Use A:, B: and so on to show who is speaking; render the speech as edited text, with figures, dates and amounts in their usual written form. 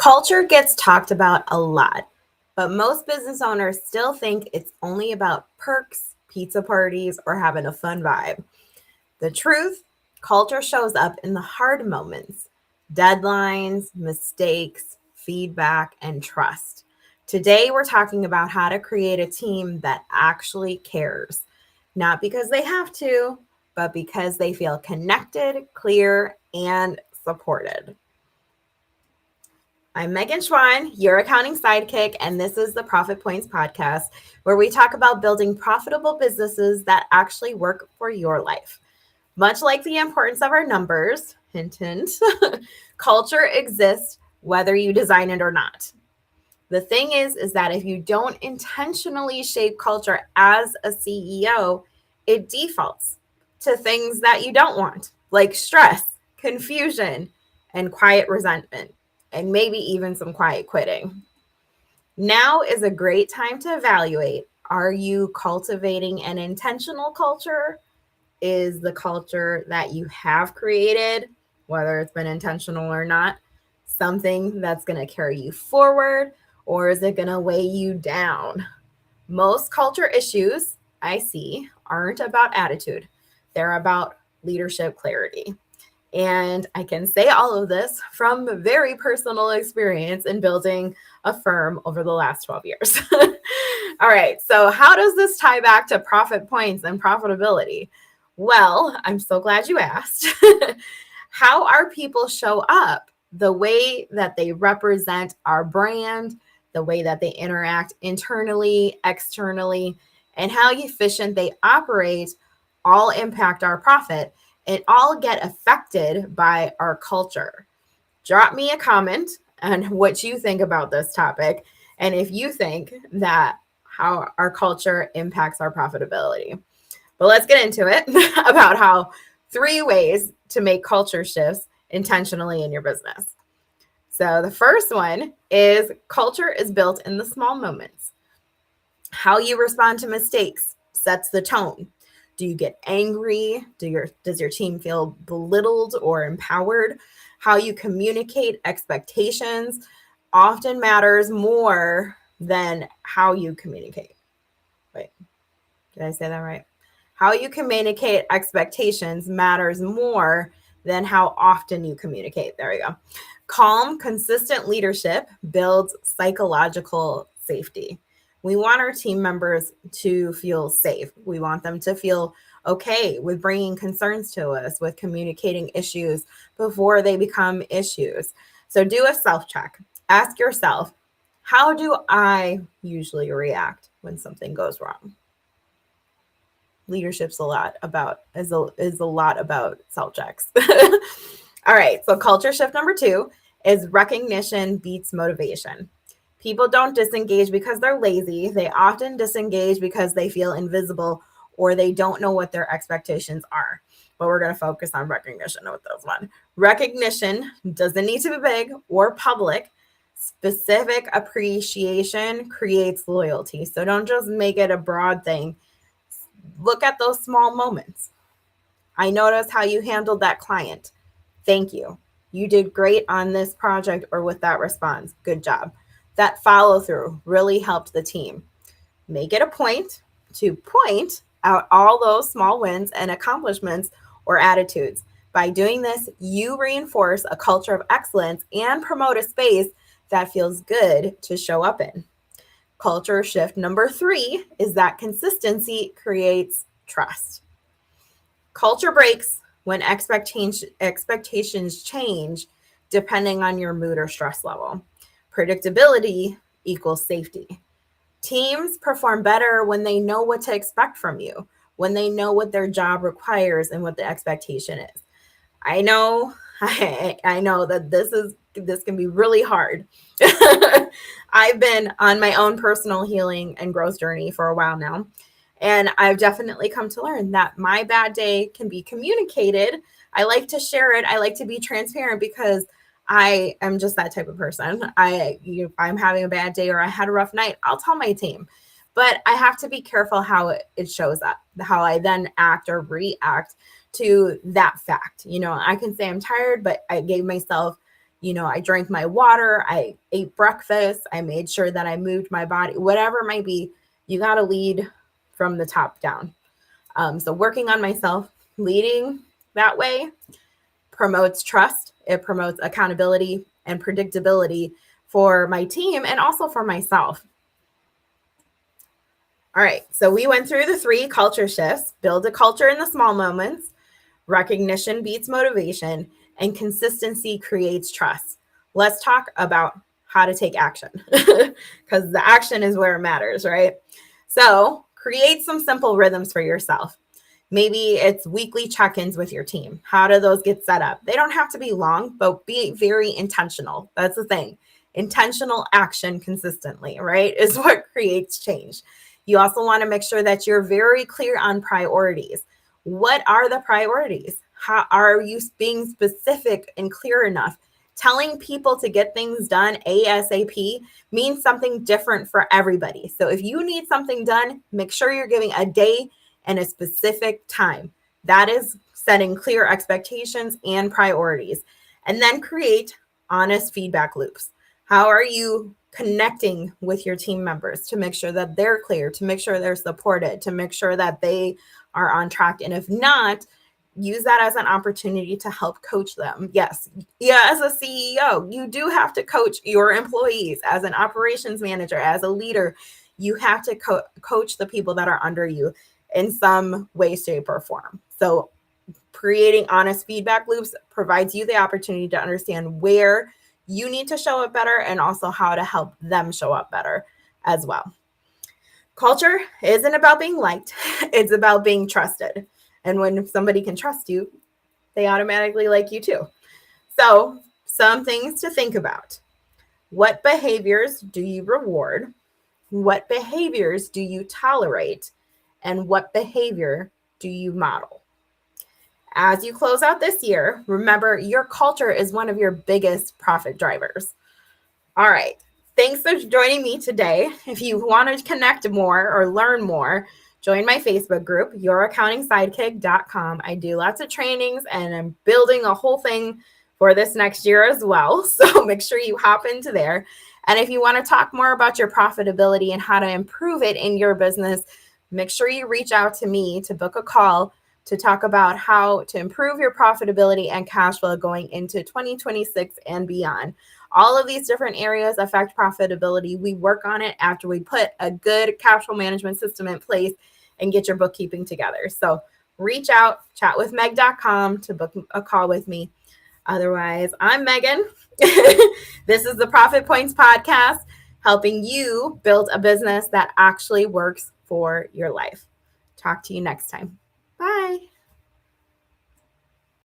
A: Culture gets talked about a lot, but most business owners still think it's only about perks, pizza parties, or having a fun vibe. The truth, culture shows up in the hard moments: deadlines, mistakes, feedback, and trust. Today, we're talking about how to create a team that actually cares, not because they have to, but because they feel connected, clear, and supported. I'm Megan Schwan, your accounting sidekick, and this is the Profit Points podcast, where we talk about building profitable businesses that actually work for your life. Much like the importance of our numbers, hint, hint, culture exists whether you design it or not. The thing is that if you don't intentionally shape culture as a CEO, it defaults to things that you don't want, like stress, confusion, and quiet resentment, and maybe even some quiet quitting. Now is a great time to evaluate: are you cultivating an intentional culture? Is the culture that you have created, whether it's been intentional or not, something that's going to carry you forward, or is it going to weigh you down? Most culture issues I see aren't about attitude, they're about leadership clarity. And I can say all of this from very personal experience in building a firm over the last 12 years. All right, so how does this tie back to profit points and profitability? Well, I'm so glad you asked. How our people show up, the way that they represent our brand, the way that they interact internally, externally, and how efficient they operate all impact our profit and all get affected by our culture. Drop me a comment on what you think about this topic and if you think that how our culture impacts our profitability. But let's get into it about how 3 ways to make culture shifts intentionally in your business. So the first one is culture is built in the small moments. How you respond to mistakes sets the tone. Do you get angry? Does your team feel belittled or empowered? How you communicate expectations often matters more than how you communicate. Wait, did I say that right? How you communicate expectations matters more than how often you communicate. There we go. Calm, consistent leadership builds psychological safety. We want our team members to feel safe. We want them to feel okay with bringing concerns to us, with communicating issues before they become issues. So do a self-check. Ask yourself, how do I usually react when something goes wrong? Leadership's a lot about self-checks. All right, so culture shift number 2 is recognition beats motivation. People don't disengage because they're lazy. They often disengage because they feel invisible or they don't know what their expectations are. But we're going to focus on recognition with this one. Recognition doesn't need to be big or public. Specific appreciation creates loyalty. So don't just make it a broad thing. Look at those small moments. I noticed how you handled that client. Thank you. You did great on this project or with that response. Good job. That follow through really helped the team. Make it a point to point out all those small wins and accomplishments or attitudes. By doing this, you reinforce a culture of excellence and promote a space that feels good to show up in. Culture shift number 3 is that consistency creates trust. Culture breaks when expectations change depending on your mood or stress level. Predictability equals safety. Teams perform better when they know what to expect from you, when they know what their job requires and what the expectation is. I know that this can be really hard. I've been on my own personal healing and growth journey for a while now. And I've definitely come to learn that my bad day can be communicated. I like to share it. I like to be transparent because I am just that type of person. If I'm having a bad day or I had a rough night, I'll tell my team. But I have to be careful how it shows up, how I then act or react to that fact. I can say I'm tired, but I gave myself I drank my water, I ate breakfast, I made sure that I moved my body, whatever it might be. You got to lead from the top down. So working on myself, leading that way promotes trust. It promotes accountability and predictability for my team and also for myself. All right, so we went through the 3 culture shifts: build a culture in the small moments, recognition beats motivation, and consistency creates trust. Let's talk about how to take action, because the action is where it matters, right? So create some simple rhythms for yourself. Maybe it's weekly check-ins with your team. How do those get set up? They don't have to be long, but be very intentional. That's the thing. Intentional action consistently, right, is what creates change. You also want to make sure that you're very clear on priorities. What are the priorities? How are you being specific and clear enough? Telling people to get things done ASAP means something different for everybody. So if you need something done, make sure you're giving a day and a specific time. That is setting clear expectations and priorities. And then create honest feedback loops. How are you connecting with your team members to make sure that they're clear, to make sure they're supported, to make sure that they are on track? And if not, use that as an opportunity to help coach them. Yes, as a CEO, you do have to coach your employees. As an operations manager, as a leader, you have to coach the people that are under you in some way, shape, or form. So creating honest feedback loops provides you the opportunity to understand where you need to show up better and also how to help them show up better as well. Culture isn't about being liked. It's about being trusted. And when somebody can trust you, they automatically like you too. So some things to think about. What behaviors do you reward? What behaviors do you tolerate? And what behavior do you model? As you close out this year, remember your culture is one of your biggest profit drivers. All right. Thanks for joining me today. If you want to connect more or learn more, join my Facebook group, youraccountingsidekick.com. I do lots of trainings and I'm building a whole thing for this next year as well. So make sure you hop into there. And if you want to talk more about your profitability and how to improve it in your business, make sure you reach out to me to book a call to talk about how to improve your profitability and cash flow going into 2026 and beyond. All of these different areas affect profitability. We work on it after we put a good cash flow management system in place and get your bookkeeping together. So reach out, chatwithmeg.com to book a call with me. Otherwise, I'm Megan. This is the Profit Points Podcast, helping you build a business that actually works for your life. Talk to you next time.